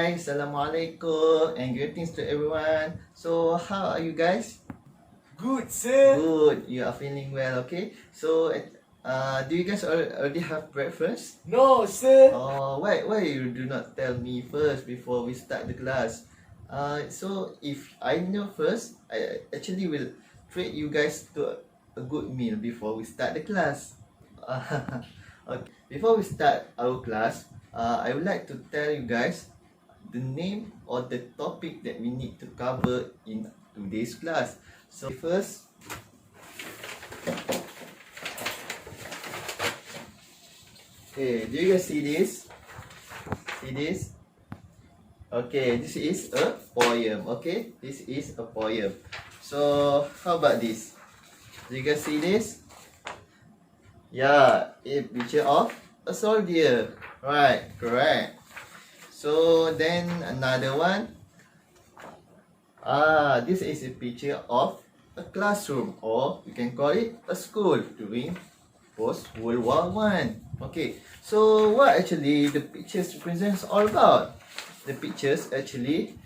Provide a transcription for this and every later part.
Hi, Assalamualaikum and greetings to everyone. So, how are you guys? Good, sir. Good, you are feeling well, okay? So, do you guys already have breakfast? No, sir. Oh, why you do not tell me first before we start the class? So if I know first, I actually will treat you guys to a good meal before we start the class. Okay. Before we start our class, I would like to tell you guys the name or the topic that we need to cover in today's class. So first, okay, do you guys see this? See this? Okay, this is a poem. Okay, this is a poem. So how about this? Do you guys see this? Yeah, a picture of a soldier. Right, correct. So then another one. This is a picture of a classroom, or we can call it a school during post World War One. Okay, so what actually the pictures represents all about? The pictures actually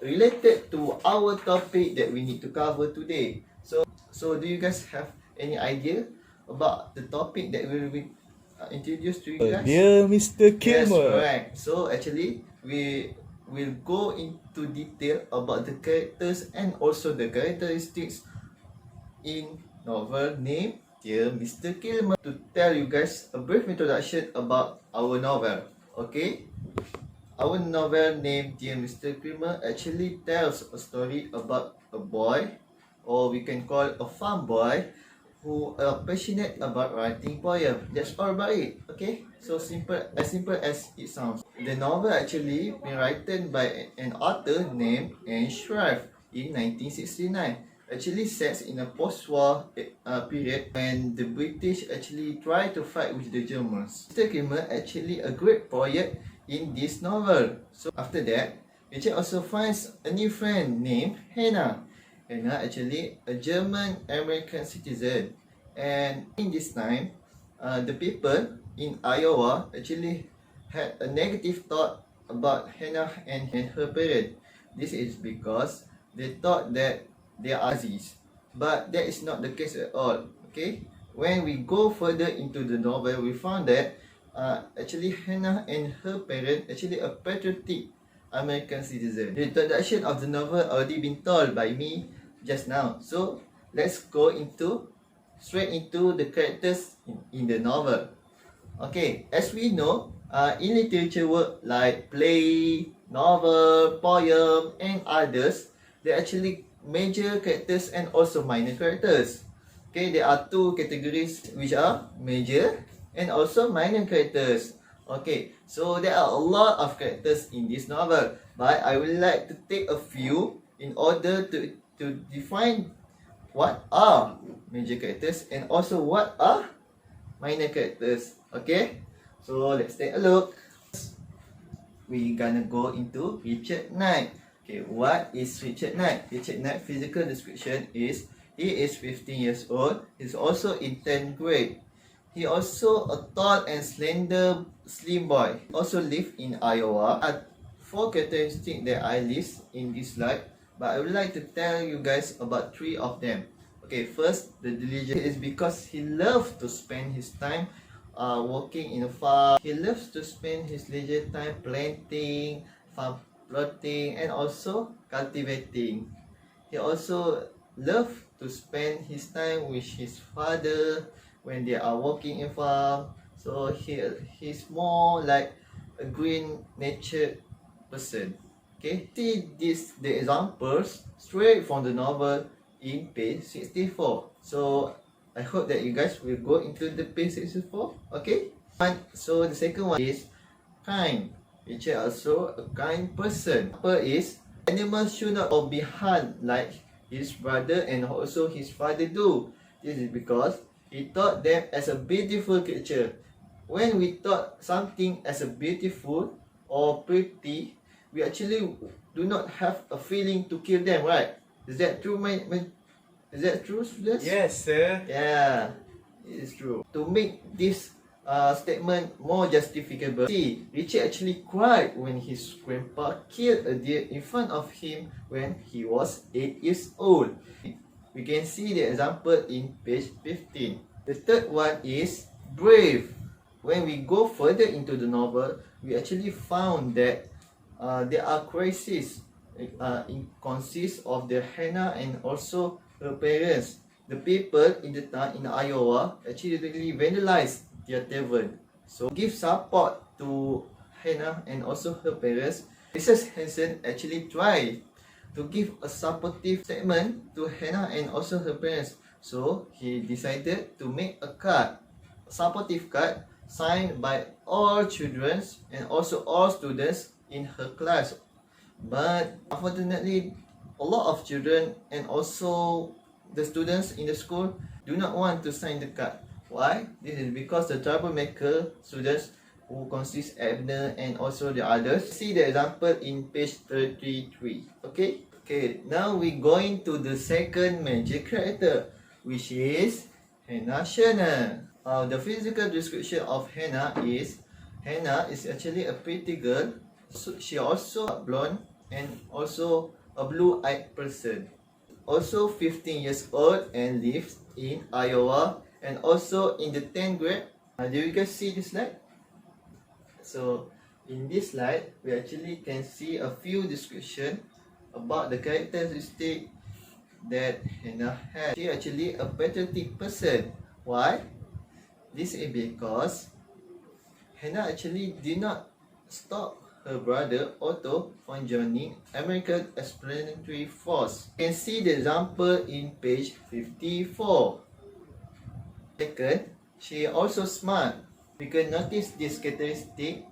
related to our topic that we need to cover today. So do you guys have any idea about the topic that we will introduce to you guys? Dear Mr. Yes, Kilmer. correct. So actually, we will go into detail about the characters and also the characteristics in novel named Dear Mr. Kilmer to tell you guys a brief introduction about our novel. Okay? Our novel named Dear Mr. Kilmer actually tells a story about a boy, or we can call a farm boy, who are passionate about writing poem. That's all about it. Okay? So simple as it sounds. The novel actually been written by an author named Anne Shrive in 1969. Actually sets in a post-war period when the British actually try to fight with the Germans. Mr. Kilmer actually a great poet in this novel. So after that, Richard also finds a new friend named Hannah. Hannah actually a German American citizen, and in this time, the people in Iowa actually had a negative thought about Hannah and her parents. This is because they thought that they are Nazis, but that is not the case at all. Okay, when we go further into the novel, we found that actually Hannah and her parents actually a patriotic American citizen. The introduction of the novel already been told by me just now. So let's go straight into the characters in the novel. Okay, as we know, in literature work like play, novel, poem, and others, there are actually major characters and also minor characters. Okay, there are two categories which are major and also minor characters. Okay, so there are a lot of characters in this novel, but I would like to take a few in order to define what are major characters and also what are minor characters. Okay, so let's take a look. We gonna go into Richard Knight. Okay, what is Richard Knight? Richard Knight physical description is he is 15 years old. He's also in 10th grade. He also a tall and slender slim boy. Also live in Iowa. Four characteristics that I list in this slide, but I would like to tell you guys about three of them. Okay, first, the diligence is because he loves to spend his time working in a farm. He loves to spend his leisure time planting, farm plotting, and also cultivating. He also loves to spend his time with his father when they are working in farm. So he's more like a green natured person. Okay, see the examples straight from the novel in page 64. So I hope that you guys will go into the page 64. Okay, so the second one is kind. Richard also a kind person. Upper is animals should not be harmed like his brother and also his father do. This is because he thought them as a beautiful creature. When we thought something as a beautiful or pretty, we actually do not have a feeling to kill them, right? Is that true, is that true, students? Yes, sir. Yeah, it is true. To make this statement more justifiable. See, Richard actually cried when his grandpa killed a deer in front of him when he was 8 years old. We can see the example in page 15. The third one is brave. When we go further into the novel, we actually found that there are crises. It consists of the Hannah and also her parents. The people in the town in Iowa actually vandalized their tavern. So give support to Hannah and also her parents. Mrs. Hansen actually tried to give a supportive statement to Hannah and also her parents. So he decided to make a card, a supportive card signed by all children and also all students in her class. But unfortunately, a lot of children and also the students in the school do not want to sign the card. Why? This is because the troublemaker students who consist Abner and also the others. See the example in page 33. Okay, now we going to the second major character, which is Hannah Shannon. The physical description of Hannah is actually a pretty girl. So she also blonde and also a blue-eyed person. Also 15 years old and lives in Iowa and also in the 10th grade. Do you guys see this slide? So in this slide, we actually can see a few description about the characteristic that Hannah has. She actually a patriotic person. Why? This is because Hannah actually did not stop her brother Otto from joining American Explanatory Force. You can see the example in page 54. Second, she also smart. We can notice this characteristic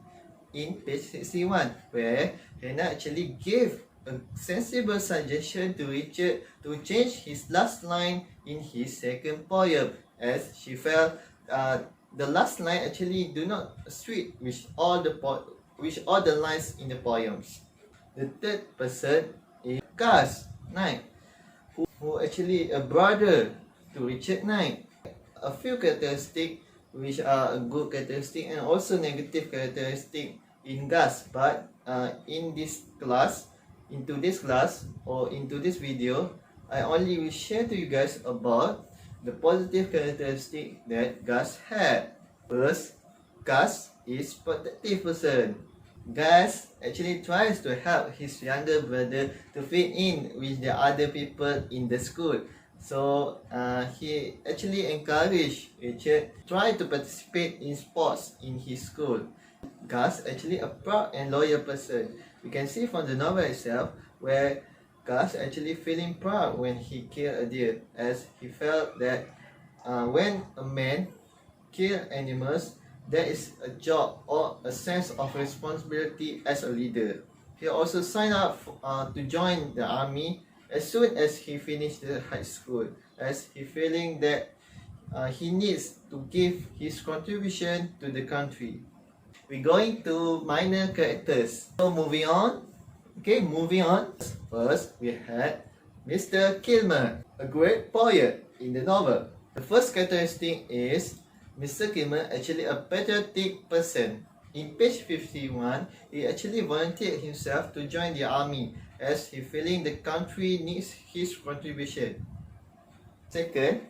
in page 61, where Hannah actually gave a sensible suggestion to Richard to change his last line in his second poem, as she felt the last line actually do not suit with all the lines in the poems. The third person is Gus Knight, who actually a brother to Richard Knight. A few characteristics which are a good characteristic and also negative characteristic in Gus, but in today's class or into this video, I only will share to you guys about the positive characteristic that Gus had. First, Gus is protective person. Gus actually tries to help his younger brother to fit in with the other people in the school. So he actually encouraged Richard to try to participate in sports in his school. Gus actually a proud and loyal person. You can see from the novel itself where Gus actually feeling proud when he killed a deer, as he felt that when a man kills animals, there is a job or a sense of responsibility as a leader. He also signed up to join the army as soon as he finished the high school, as he feeling that he needs to give his contribution to the country. We're going to minor characters. So moving on. First, we had Mr. Kilmer, a great poet in the novel. The first characteristic is Mr. Kilmer actually a patriotic person. In page 51, he actually volunteered himself to join the army, as he feeling the country needs his contribution. Second,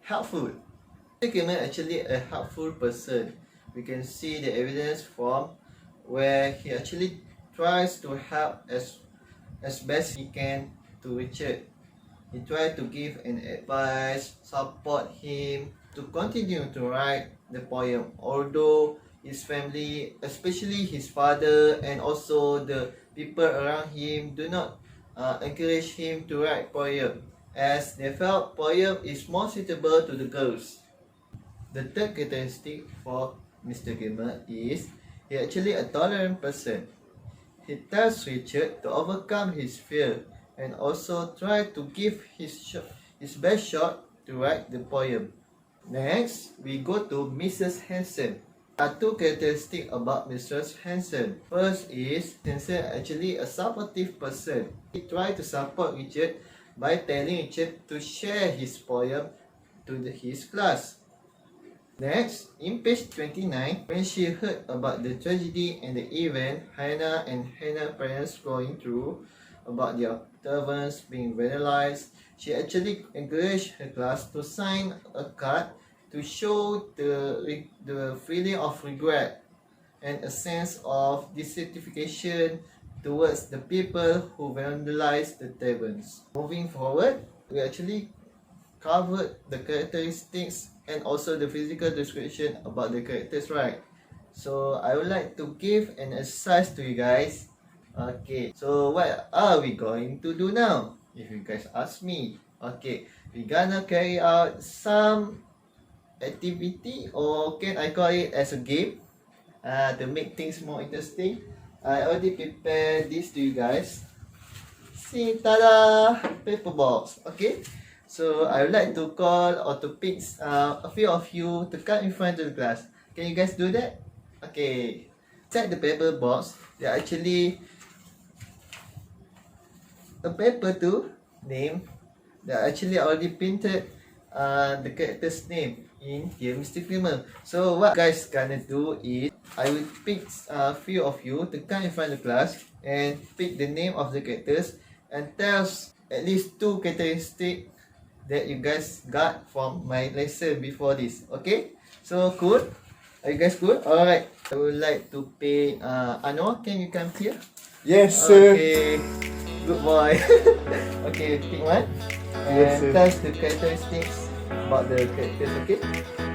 helpful. Mr. Kilmer actually a helpful person. We can see the evidence from where he actually tries to help as best he can to Richard. He tried to give an advice, support him to continue to write the poem, although his family, especially his father and also the people around him, do not encourage him to write poem, as they felt poem is more suitable to the girls. The third characteristic for Mr. Kilmer is he actually a tolerant person. He tells Richard to overcome his fear and also try to give his best shot to write the poem. Next, we go to Mrs. Hansen. There are two characteristics about Mrs. Hansen. First is Hansen actually a supportive person. He tried to support Richard by telling Richard to share his poem to his class. Next, in page 29, when she heard about the tragedy and the event Hannah and Hannah's parents going through about their turbans being vandalized, she actually encouraged her class to sign a card to show the feeling of regret and a sense of dissatisfaction towards the people who vandalized the turbans. Moving forward, we actually covered the characteristics and also the physical description about the characters, right? So I would like to give an exercise to you guys. Okay, so what are we going to do now? If you guys ask me. Okay, we're gonna carry out some activity, or can I call it as a game, to make things more interesting. I already prepared this to you guys. See, tada! Paper box. Okay, so I would like to call or to pick a few of you to come in front of the class. Can you guys do that? Okay, check the paper box. There are actually a paper to name. They are actually already printed the character's name in here, Mr. Creamer. So what guys gonna do is I will pick a few of you to come in front of the class and pick the name of the characters and tell at least 2 characteristics that you guys got from my lesson before this. Okay? So cool? Are you guys good? Alright. I would like to pick Anwar, can you come here? Yes, sir. Okay. Good boy. Okay, pick one. And Yes, sir. tell us the characteristics about the characters, okay?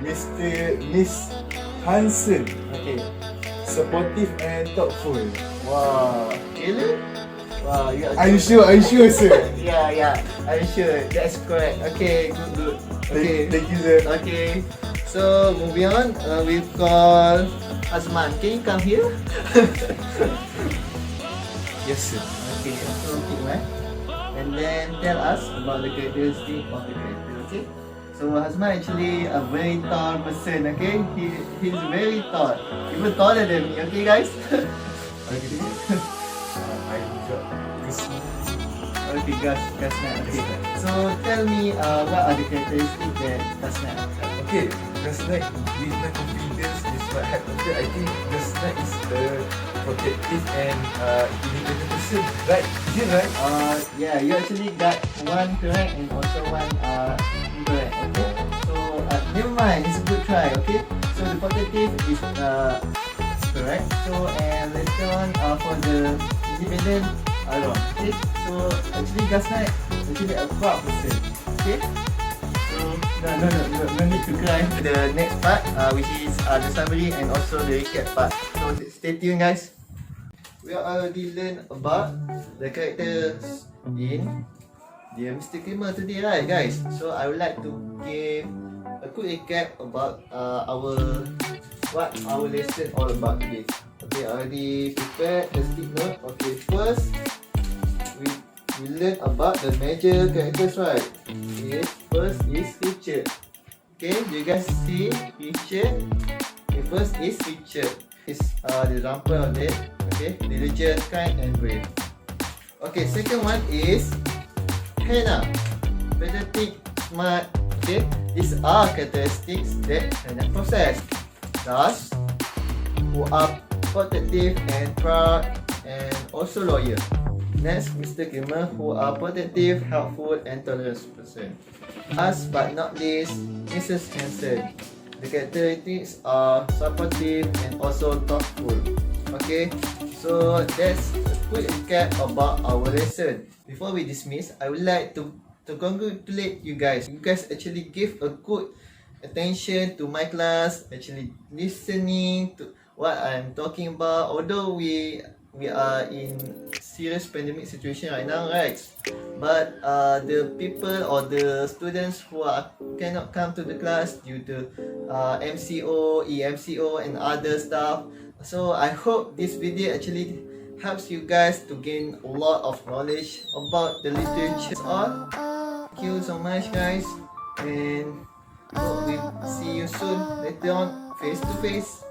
Miss Hansen, Okay. supportive and thoughtful. Wow. Really? Wow, you are Are you sure? Sir? Yeah, I'm sure. That's correct. Okay, good. Okay. Thank you, sir. Okay. So moving on, we call Azman. Can you come here? Yes, sir. Okay, so pick one. And then tell us about the characteristic of the character, okay? So Hazman actually a very tall person, okay? He's very tall. Even taller than me, okay guys? Okay. I got this. Okay, Gasna, okay. So tell me what are the characteristics that Gasna have? Okay, last night with my confidence is what happened. I think last night is a protective and independent person, right? Is it right? Yeah, you actually got one correct and also one incorrect, okay? So never mind, it's a good try, okay? So the positive is correct. So and later on for the independent, wrong. Okay? So actually Gasna actually a proud person, okay? So no need to cry. The next part, which is the summary and also the recap part. So stay tuned, guys. We already learned about the characters in the Mr. Creamer today, right, guys? So I would like to give a quick recap about what our lesson all about today. Okay, I already prepared the stick note. Okay, first we learn about the major characters, right? Okay, first is Richard. Okay, do you guys see Richard? Okay, first is Richard. Is the example of it. Okay, diligent, kind and brave. Okay, second one is Hannah. Patriotic, smart. Okay, these are characteristics that Hannah possess. Thus, who are protective and proud and also loyal. Next, Mr. Creamer, who are protective, helpful and tolerant person. Last but not least, Mrs. Hansen. The characteristics are supportive and also thoughtful. Okay, so that's a quick recap about our lesson. Before we dismiss, I would like to congratulate you guys. You guys actually give a good attention to my class, actually listening to what I'm talking about. Although we are in serious pandemic situation right now, right? But the people or the students who cannot come to the class due to MCO, EMCO and other stuff. So I hope this video actually helps you guys to gain a lot of knowledge about the literature. All. Thank you so much, guys, and hope we see you soon later on face to face.